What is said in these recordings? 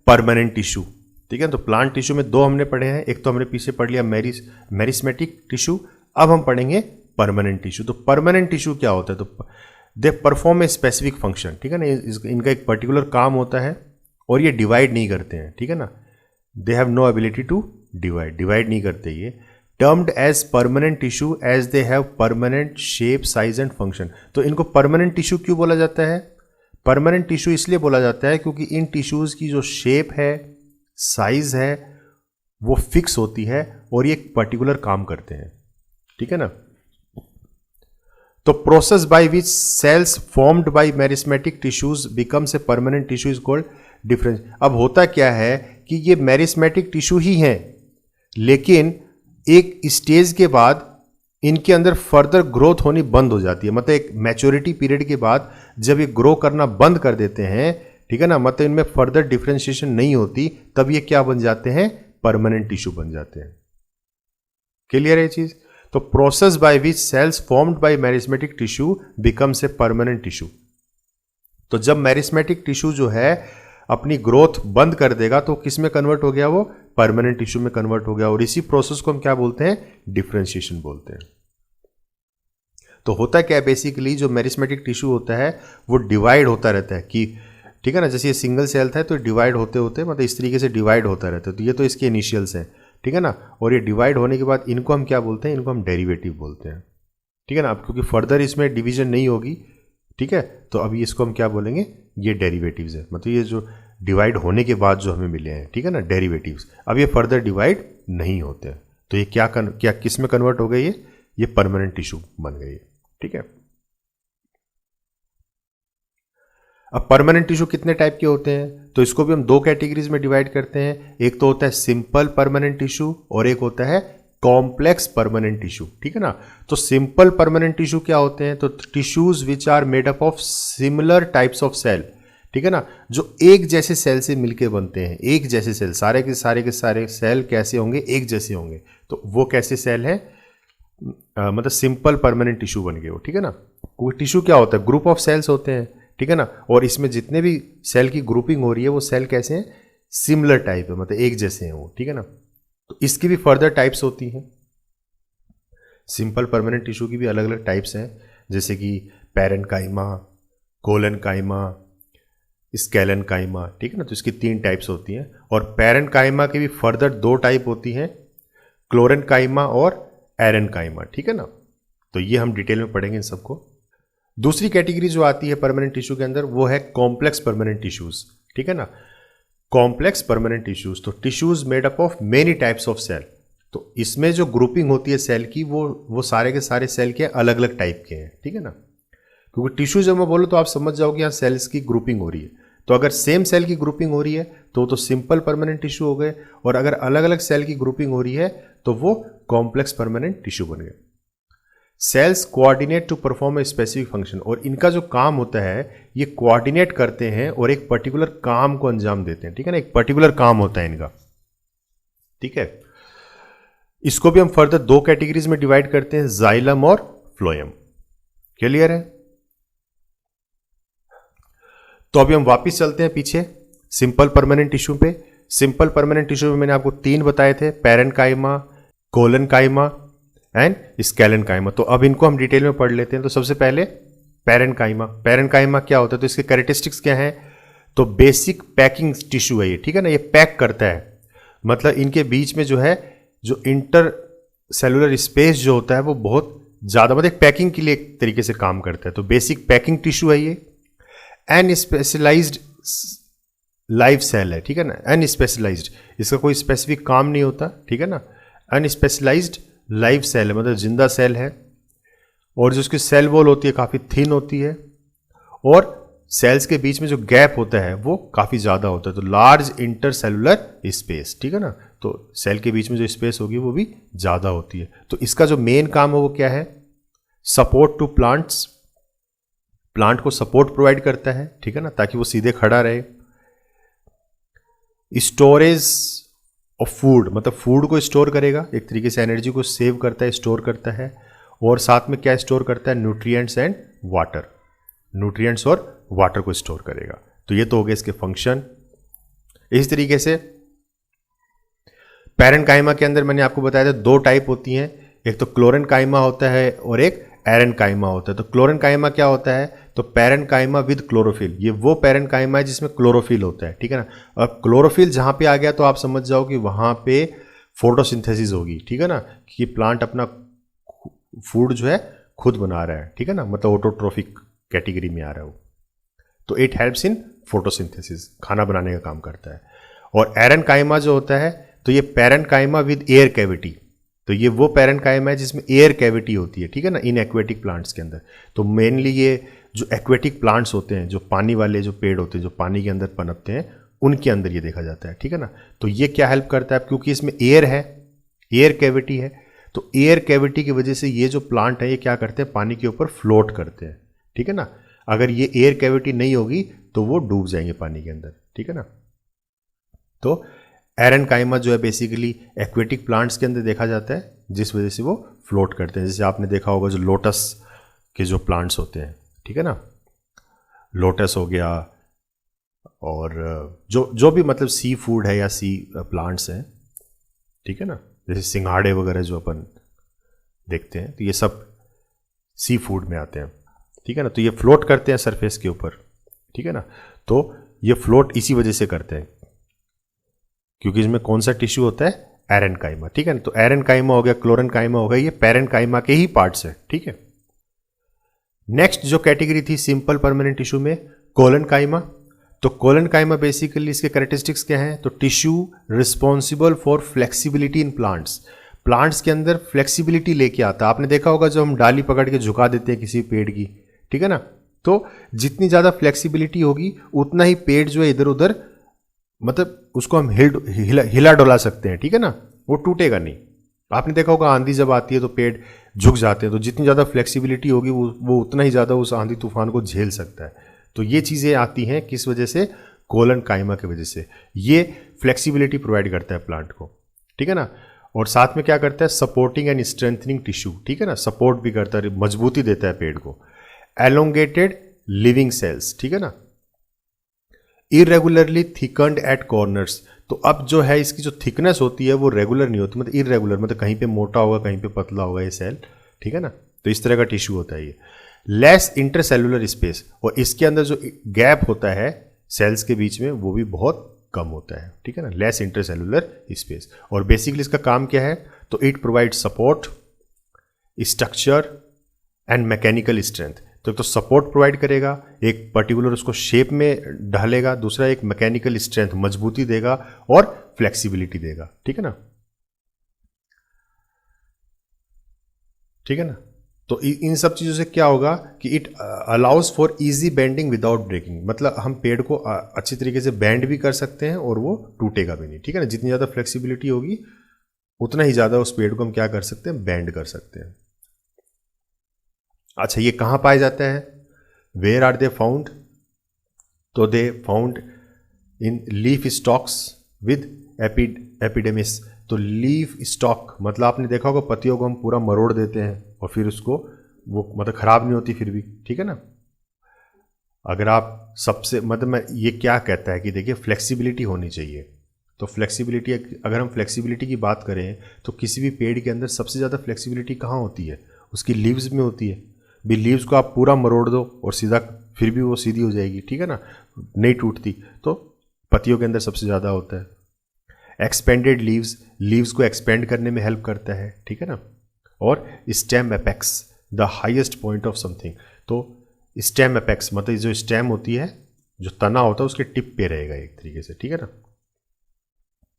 Permanent tissue. ठीक है, तो प्लांट टिश्यू में दो हमने पढ़े हैं, एक तो हमने पीछे पढ़ लिया मेरिस्मेटिक टिश्यू, अब हम पढ़ेंगे परमानेंट टिश्यू। तो परमानेंट टिश्यू क्या होता है? तो they perform a specific function. ठीक है ना, इनका एक पर्टिकुलर काम होता है और ये डिवाइड नहीं करते हैं। ठीक है ना, they have no ability to divide नहीं करते ये। Termed as permanent tissue as they have permanent shape, size and function. तो इनको परमानेंट टिश्यू क्यों बोला जाता है? परमानेंट टिश्यू इसलिए बोला जाता है क्योंकि इन टिश्यूज की जो शेप है, साइज है, वो फिक्स होती है और ये एक पर्टिकुलर काम करते हैं। ठीक है ना, तो process by which cells formed by meristematic tissues becomes a permanent tissue is called difference. अब होता क्या है कि ये मेरिस्मेटिक टिश्यू ही हैं, लेकिन एक स्टेज के बाद इनके अंदर फर्दर ग्रोथ होनी बंद हो जाती है। मतलब एक मैच्योरिटी पीरियड के बाद जब ये ग्रो करना बंद कर देते हैं, ठीक है ना, मतलब इनमें फर्दर डिफरेंशिएशन नहीं होती, तब ये क्या बन जाते हैं? परमानेंट टिश्यू बन जाते हैं। क्लियर है ये चीज? तो process by which cells formed by meristematic tissue becomes a permanent tissue. तो जब मेरिस्मेटिक टिश्यू जो है अपनी ग्रोथ बंद कर देगा तो किस में कन्वर्ट हो गया? वो परमानेंट टिश्यू में कन्वर्ट हो गया। और इसी प्रोसेस को हम क्या बोलते हैं? डिफरेंशिएशन बोलते हैं। तो होता क्या है बेसिकली, जो मेरिस्मेटिक टिश्यू होता है वो डिवाइड होता रहता है कि, ठीक है ना, जैसे ये सिंगल सेल था तो डिवाइड होते होते मतलब इस तरीके से डिवाइड होता रहता है। तो ये तो इसके इनिशियल्स हैं, ठीक है ना, और ये डिवाइड होने के बाद इनको हम क्या बोलते हैं? इनको हम डेरिवेटिव बोलते हैं। ठीक है ना, अब क्योंकि फर्दर इसमें डिवीजन नहीं होगी, ठीक है, तो अभी इसको हम क्या बोलेंगे? ये डेरिवेटिव्स है। मतलब ये जो डिवाइड होने के बाद जो हमें मिले हैं, ठीक है ना, डेरिवेटिव्स, अब ये फर्दर डिवाइड नहीं होते। तो ये क्या किस में कन्वर्ट हो गए? ये परमानेंट टिश्यू बन गई। ठीक है, अब परमानेंट टिश्यू कितने टाइप के होते हैं? तो इसको भी हम दो कैटेगरीज में डिवाइड करते हैं। एक तो होता है सिंपल परमानेंट टिश्यू और एक होता है कॉम्प्लेक्स परमानेंट टिश्यू। ठीक है ना, तो सिंपल परमानेंट टिश्यू क्या होते हैं? तो tissues which are made up of similar types of cell. ठीक है ना, जो एक जैसे सेल से मिलके बनते हैं। एक जैसे सेल, सारे के सारे सेल कैसे होंगे? एक जैसे होंगे। तो वो कैसे सेल है? मतलब सिंपल परमानेंट टिश्यू बन गए वो। ठीक है ना, वो टिश्यू क्या होता है? ग्रुप ऑफ सेल्स होते हैं। ठीक है ना, और इसमें जितने भी सेल की ग्रुपिंग हो रही है वो सेल कैसे हैं? सिमिलर टाइप है, मतलब एक जैसे हैं वो। ठीक है ना, तो इसकी भी फर्दर टाइप्स होती हैं। सिंपल परमानेंट टिश्यू की भी अलग अलग टाइप्स हैं, जैसे कि पैरेन्काइमा, कोलेनकाइमा, स्केलेनकाइमा। ठीक है ना, तो इसकी 3 टाइप्स होती हैं। और पैरेन्काइमा की भी फर्दर 2 टाइप होती हैं, क्लोरेनकाइमा और एरेनकाइमा। ठीक है ना, तो ये हम डिटेल में पढ़ेंगे इन सबको। दूसरी कैटेगरी जो आती है परमानेंट टिश्यू के अंदर वो है कॉम्प्लेक्स परमानेंट टिश्यूज। ठीक है ना, कॉम्प्लेक्स परमानेंट टिश्यूज, तो tissues made up of many types of cell. तो इसमें जो ग्रुपिंग होती है सेल की वो सारे के सारे सेल के अलग अलग टाइप के हैं। ठीक है ना, क्योंकि टिश्यू जब मैं बोलूँ तो आप समझ जाओगे यहाँ सेल्स की ग्रुपिंग हो रही है। तो अगर सेम सेल की ग्रुपिंग हो रही है तो सिंपल परमानेंट टिश्यू हो गए, और अगर अलग अलग सेल की ग्रुपिंग हो रही है तो वो कॉम्प्लेक्स परमानेंट टिश्यू बन गए। Cells coordinate to perform a specific function, और इनका जो काम होता है ये कोऑर्डिनेट करते हैं और एक पर्टिकुलर काम को अंजाम देते हैं। ठीक है ना, एक पर्टिकुलर काम होता है इनका। ठीक है, इसको भी हम फर्दर 2 कैटेगरीज में डिवाइड करते हैं, जाइलम और फ्लोएम। क्लियर है? तो अभी हम वापस चलते हैं पीछे सिंपल परमानेंट टिश्यू पे। सिंपल परमानेंट टिश्यू में मैंने आपको 3 बताए थे, पैरेन्काइमा, कोलेनकाइमा एंड स्केलेनकाइमा। तो अब इनको हम डिटेल में पढ़ लेते हैं। तो सबसे पहले पैरेन्काइमा। पैरेन्काइमा क्या होता है? तो इसके कैरेक्टरिस्टिक्स क्या हैं? तो बेसिक पैकिंग टिश्यू है ये। ठीक है ना, ये पैक करता है, मतलब इनके बीच में जो है जो इंटर सेलुलर स्पेस जो होता है वो बहुत ज़्यादा, मतलब एक पैकिंग के लिए एक तरीके से काम करता है। तो बेसिक पैकिंग टिश्यू है ये। अनस्पेशलाइज्ड लाइव सेल है। ठीक है ना, अनस्पेशलाइज्ड, इसका कोई स्पेसिफिक काम नहीं होता। ठीक है ना, अनस्पेशलाइज्ड लाइव सेल है, मतलब जिंदा सेल है। और जो उसकी सेल वॉल होती है काफ़ी थिन होती है, और सेल्स के बीच में जो गैप होता है वो काफ़ी ज़्यादा होता है। तो लार्ज इंटरसेलुलर स्पेस। ठीक है ना, तो सेल के बीच में जो स्पेस होगी वो भी ज़्यादा होती है। तो इसका जो मेन काम है वो क्या है? सपोर्ट टू प्लांट्स, प्लांट को सपोर्ट प्रोवाइड करता है। ठीक है ना, ताकि वो सीधे खड़ा रहे। स्टोरेज ऑफ फूड, मतलब फूड को स्टोर करेगा, एक तरीके से एनर्जी को सेव करता है, स्टोर करता है। और साथ में क्या स्टोर करता है? न्यूट्रिएंट्स एंड वाटर, न्यूट्रिएंट्स और वाटर को स्टोर करेगा। तो ये तो हो गया इसके फंक्शन। इस तरीके से पैरेन्काइमा के अंदर मैंने आपको बताया था 2 टाइप होती हैं, एक तो क्लोरेन्काइमा होता है और एक एरेन्काइमा होता है। तो क्लोरेन्काइमा क्या होता है, तो पैरेन्काइमा विद क्लोरोफिल, ये वो पैरेन्काइमा है जिसमें क्लोरोफिल होता है, ठीक है ना। अब क्लोरोफिल जहां पे आ गया तो आप समझ जाओ कि वहां पे फोटोसिंथेसिस होगी, ठीक है ना, कि प्लांट अपना फूड जो है खुद बना रहा है, ठीक है ना, मतलब ऑटोट्रोफिक कैटेगरी में आ रहा है वो। तो इट हेल्प्स इन फोटोसिंथेसिस, खाना बनाने का काम करता है। और एरेन्काइमा जो होता है तो ये पैरेन्काइमा विद एयर कैविटी, तो ये वो पैरेन्काइमा है जिसमें एयर कैविटी होती है, ठीक है ना, इन एक्वेटिक प्लांट्स के अंदर। तो मेनली ये जो एक्वेटिक प्लांट्स होते हैं, जो पानी वाले जो पेड़ होते हैं, जो पानी के अंदर पनपते हैं, उनके अंदर ये देखा जाता है, ठीक है ना। तो ये क्या हेल्प करता है, क्योंकि इसमें एयर है, एयर कैविटी है, तो एयर कैविटी की वजह से ये जो प्लांट है ये क्या करते हैं, पानी के ऊपर फ्लोट करते हैं, ठीक है ना। अगर ये एयर कैविटी नहीं होगी तो वो डूब जाएंगे पानी के अंदर, ठीक है ना। तो एरेन्काइमा जो है बेसिकली एक्वेटिक प्लांट्स के अंदर देखा जाता है, जिस वजह से वो फ्लोट करते हैं। जैसे आपने देखा होगा जो लोटस के जो प्लांट्स होते हैं, ठीक है ना, लोटस हो गया, और जो भी मतलब सी फूड है या सी प्लांट्स हैं, ठीक है ना, जैसे सिंघाड़े वगैरह जो अपन देखते हैं, तो ये सब सी फूड में आते हैं, ठीक है ना। तो ये फ्लोट करते हैं सरफेस के ऊपर, ठीक है ना। तो ये फ्लोट इसी वजह से करते हैं क्योंकि इसमें कौन सा टिश्यू होता है, एरेन्काइमा, ठीक है ना। तो एरेन्काइमा हो गया, क्लोरेन्काइमा हो गया, ये पैरेन्काइमा के ही पार्ट्स है, ठीक है। नेक्स्ट जो कैटेगरी थी सिंपल परमानेंट टिश्यू में, कोलेनकाइमा। तो कोलेनकाइमा बेसिकली इसके कैरेक्टरिस्टिक्स क्या हैं, तो tissue responsible for flexibility in plants, plants के अंदर फ्लेक्सिबिलिटी लेके आता है। आपने देखा होगा जो हम डाली पकड़ के झुका देते हैं किसी पेड़ की, ठीक है ना, तो जितनी ज़्यादा फ्लेक्सिबिलिटी होगी उतना ही पेड़ जो है इधर उधर, मतलब उसको हम हिला डोला सकते हैं, ठीक है ना, वो टूटेगा नहीं। आपने देखा होगा आंधी जब आती है तो पेड़ झुक जाते हैं, तो जितनी ज़्यादा फ्लेक्सिबिलिटी होगी वो उतना ही ज़्यादा उस आंधी तूफान को झेल सकता है। तो ये चीज़ें आती हैं किस वजह से, कोलेनकाइमा की वजह से। ये फ्लेक्सिबिलिटी प्रोवाइड करता है प्लांट को, ठीक है ना। और साथ में क्या करता है, सपोर्टिंग एंड स्ट्रेंथनिंग टिश्यू, ठीक है ना, सपोर्ट भी करता है, मजबूती देता है पेड़ को। एलोंगेटेड लिविंग सेल्स, ठीक है ना। इरेगुलरली थिकन्ड एट कॉर्नर्स, तो अब जो है इसकी जो थिकनेस होती है वो रेगुलर नहीं होती, मतलब इरेगुलर, मतलब कहीं पे मोटा होगा कहीं पे पतला होगा ये सेल, ठीक है ना। तो इस तरह का टिश्यू होता है ये। लेस इंटरसेलुलर स्पेस, और इसके अंदर जो गैप होता है सेल्स के बीच में वो भी बहुत कम होता है, ठीक है ना, लेस इंटरसेलुलर स्पेस। और बेसिकली इसका काम क्या है, तो it provide support, structure and mechanical strength. तो सपोर्ट प्रोवाइड करेगा, एक पर्टिकुलर उसको शेप में ढालेगा, दूसरा एक मैकेनिकल स्ट्रेंथ, मजबूती देगा, और फ्लेक्सिबिलिटी देगा, ठीक है ना, ठीक है ना। तो इन सब चीज़ों से क्या होगा कि it allows for easy bending without breaking, मतलब हम पेड़ को अच्छी तरीके से बेंड भी कर सकते हैं और वो टूटेगा भी नहीं, ठीक है ना। जितनी ज़्यादा फ्लेक्सिबिलिटी होगी उतना ही ज़्यादा उस पेड़ को हम क्या कर सकते हैं, बेंड कर सकते हैं। अच्छा, ये कहाँ पाए जाता है, वेयर आर दे फाउंड, तो they found in leaf stocks with epidermis. तो लीफ स्टॉक मतलब आपने देखा होगा पत्तियों को हम पूरा मरोड़ देते हैं और फिर उसको वो मतलब खराब नहीं होती फिर भी, ठीक है ना। अगर आप सबसे मतलब मैं ये क्या कहता है कि देखिए फ्लेक्सिबिलिटी होनी चाहिए, तो फ्लेक्सिबिलिटी, अगर हम फ्लेक्सिबिलिटी की बात करें तो किसी भी पेड़ के अंदर सबसे ज़्यादा फ्लेक्सिबिलिटी कहाँ होती है, उसकी लीव्स में होती है। भी लीव्स को आप पूरा मरोड़ दो और सीधा, फिर भी वो सीधी हो जाएगी, ठीक है ना, नहीं टूटती। तो पत्तियों के अंदर सबसे ज़्यादा होता है। एक्सपेंडेड लीव्स को एक्सपेंड करने में हेल्प करता है, ठीक है ना। और stem apex, the highest point of something, तो स्टेम एपेक्स मतलब जो स्टेम होती है, जो तना होता है उसके टिप पे रहेगा एक तरीके से, ठीक है ना।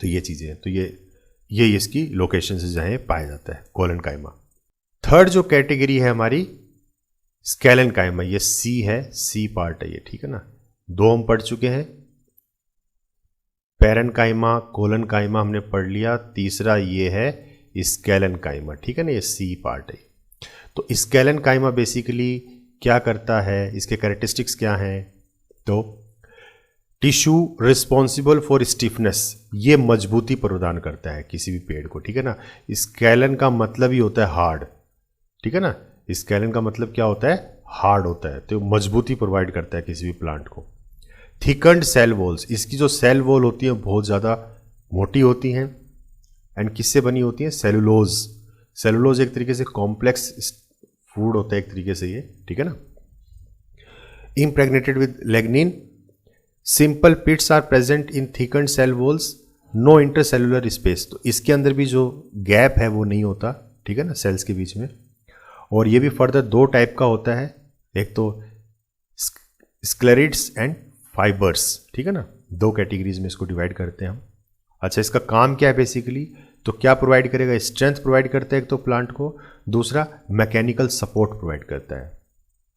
तो ये चीज़ें हैं, तो ये इसकी लोकेशन से जहाँ पाया जाता है कोलेनकाइमा। थर्ड जो कैटेगरी है हमारी स्केलेनकाइमा, ये सी है, सी पार्ट है ये, ठीक है ना। दो हम पढ़ चुके हैं, पैरेन्काइमा, कोलेनकाइमा हमने पढ़ लिया, तीसरा ये है स्केलेनकाइमा, ठीक है ना, ये सी पार्ट है। तो स्केलेनकाइमा बेसिकली क्या करता है, इसके कैरेक्टरिस्टिक्स क्या हैं, तो टिश्यू रिस्पॉन्सिबल फॉर स्टिफनेस, ये मजबूती प्रदान करता है किसी भी पेड़ को, ठीक है ना। स्केलन का मतलब ही होता है हार्ड, ठीक है ना, स्केलन का मतलब क्या होता है, हार्ड होता है, तो मजबूती प्रोवाइड करता है किसी भी प्लांट को। थिकंड सेल वॉल्स, इसकी जो सेल वॉल होती है बहुत ज़्यादा मोटी होती हैं एंड किससे बनी होती है? सेलुलोज। सेलुलोज एक तरीके से कॉम्प्लेक्स फूड होता है एक तरीके से ये, ठीक है ना। Impregnated with lignin, simple pits are present in thickened cell walls, no intercellular space. तो इसके अंदर भी जो गैप है वो नहीं होता, ठीक है ना, सेल्स के बीच में। और ये भी फर्दर दो टाइप का होता है, एक तो स्क्लेरिड्स एंड फाइबर्स, ठीक है ना, दो कैटेगरीज में इसको डिवाइड करते हैं हम। अच्छा, इसका काम क्या है बेसिकली? तो क्या प्रोवाइड करेगा? स्ट्रेंथ प्रोवाइड करता है एक तो प्लांट को, दूसरा मैकेनिकल सपोर्ट प्रोवाइड करता है।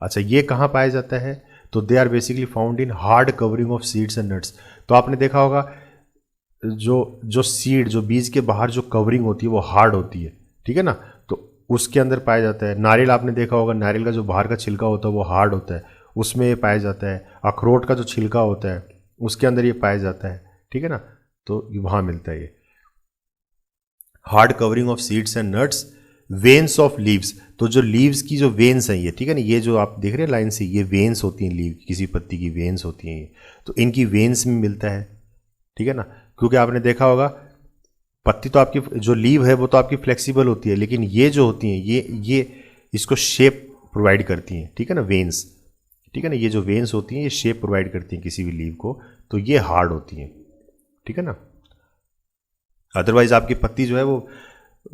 अच्छा, ये कहाँ पाया जाता है? तो they are basically found in hard covering of seeds and nuts. तो आपने देखा होगा जो सीड, जो बीज के बाहर जो कवरिंग होती है वो हार्ड होती है, ठीक है ना, तो उसके अंदर पाया जाता है। नारियल आपने देखा होगा, नारियल का जो बाहर का छिलका होता है वो हार्ड होता है, उसमें ये पाया जाता है। अखरोट का जो छिलका होता है उसके अंदर ये पाया जाता है, ठीक है ना, तो वहाँ मिलता है ये hard covering of seeds and nuts. Veins of leaves, तो जो लीव्स की जो वेन्स हैं ये, ठीक है ना, ये जो आप देख रहे हैं लाइन से, ये वेन्स होती हैं लीव, किसी पत्ती की वेन्स होती हैं ये, तो इनकी वेन्स में मिलता है, ठीक है ना। क्योंकि आपने देखा होगा पत्ती तो आपकी जो लीव है वो तो आपकी फ्लेक्सिबल होती है, लेकिन ये जो होती हैं ये इसको शेप प्रोवाइड करती हैं, ठीक है ना, वेन्स, ठीक है ना, ये जो वेन्स होती हैं ये शेप प्रोवाइड करती हैं किसी भी लीव को, तो ये हार्ड होती हैं, ठीक है ना। अदरवाइज आपकी पत्ती जो है वो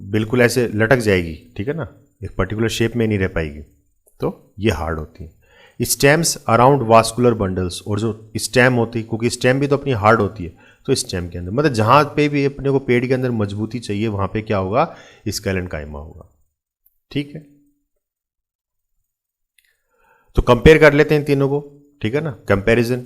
बिल्कुल ऐसे लटक जाएगी, ठीक है ना, एक पर्टिकुलर शेप में नहीं रह पाएगी, तो ये हार्ड होती है। स्टेम्स अराउंड वास्कुलर बंडल्स, और जो स्टेम होती है, क्योंकि स्टेम भी तो अपनी हार्ड होती है, तो स्टेम के अंदर मतलब जहाँ पे भी अपने को पेड़ के अंदर मजबूती चाहिए वहाँ पे क्या होगा? स्केलेनकाइमा होगा, ठीक है। तो कंपेयर कर लेते हैं इन तीनों को, ठीक है ना, comparison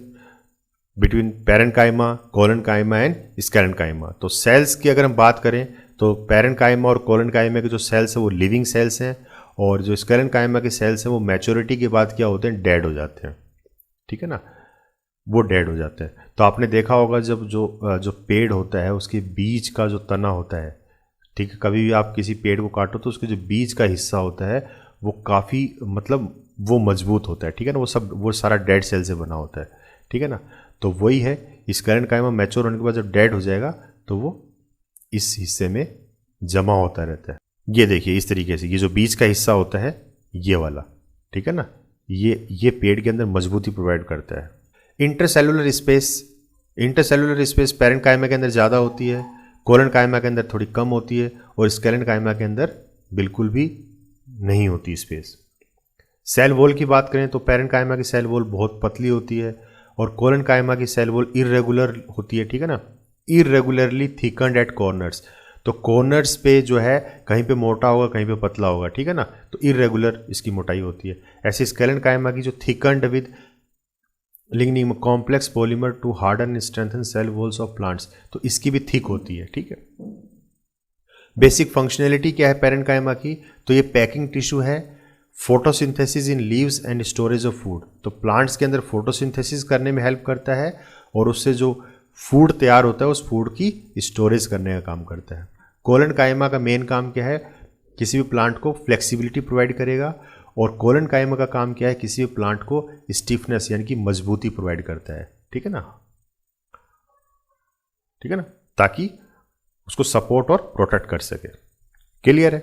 between parenchyma, collenchyma and sclerenchyma. तो सेल्स की अगर हम बात करें तो पैरेन्काइमा और कोलेनकाइमा के जो सेल्स हैं वो लिविंग सेल्स हैं, और जो स्केलेनकाइमा के सेल्स हैं वो मैच्योरिटी के बाद क्या होते हैं? डेड हो जाते हैं, ठीक है ना, वो डेड हो जाते हैं। तो आपने देखा होगा जब जो पेड़ होता है उसके बीज का जो तना होता है, ठीक है, कभी भी आप किसी पेड़ को काटो तो उसके जो बीज का हिस्सा होता है वो काफ़ी मतलब वो मजबूत होता है, ठीक है ना, वो सारा डेड सेल से बना होता है, ठीक है ना। तो वही है, स्केलेनकाइमा मैच्योर होने के बाद जब डेड हो जाएगा तो वो इस हिस्से में जमा होता रहता है। ये देखिए इस तरीके से, ये जो बीज का हिस्सा होता है ये वाला, ठीक है ना, ये पेड़ के अंदर मजबूती प्रोवाइड करता है। इंटरसेलुलर स्पेस पैरेन्काइमा के अंदर ज़्यादा होती है, कोलेनकाइमा के अंदर थोड़ी कम होती है, और स्केलेनकाइमा के अंदर बिल्कुल भी नहीं होती स्पेस। सेल वॉल की बात करें तो पैरेन्काइमा की सेल वॉल बहुत पतली होती है, और कोलेनकाइमा की सेल वॉल इर्रेगुलर होती है, ठीक है ना, इर्रेगुलरली थिकन्ड एट कॉर्नर्स। तो कॉर्नर्स पे जो है कहीं पे मोटा होगा कहीं पे पतला होगा, ठीक है ना, तो इर्रेगुलर इसकी मोटाई होती है। ऐसे स्केलेनकाइमा की जो thickened with lignin complex polymer to harden and strengthen cell walls of plants, तो इसकी भी थिक होती है, ठीक है। बेसिक फंक्शनैलिटी क्या है पैरेन्काइमा की? तो ये पैकिंग टिश्यू है, photosynthesis in leaves and storage of food. तो प्लांट्स के अंदर फोटोसिंथेसिस करने में हेल्प करता है, और उससे जो फूड तैयार होता है उस फूड की स्टोरेज करने का काम करता है। कोलेनकाइमा का मेन काम क्या है? किसी भी प्लांट को फ्लेक्सिबिलिटी प्रोवाइड करेगा, और कोलेनकाइमा का काम क्या है? किसी भी प्लांट को स्टिफनेस यानी कि मजबूती प्रोवाइड करता है, ठीक है ना, ठीक है ना, ताकि उसको सपोर्ट और प्रोटेक्ट कर सके। क्लियर है?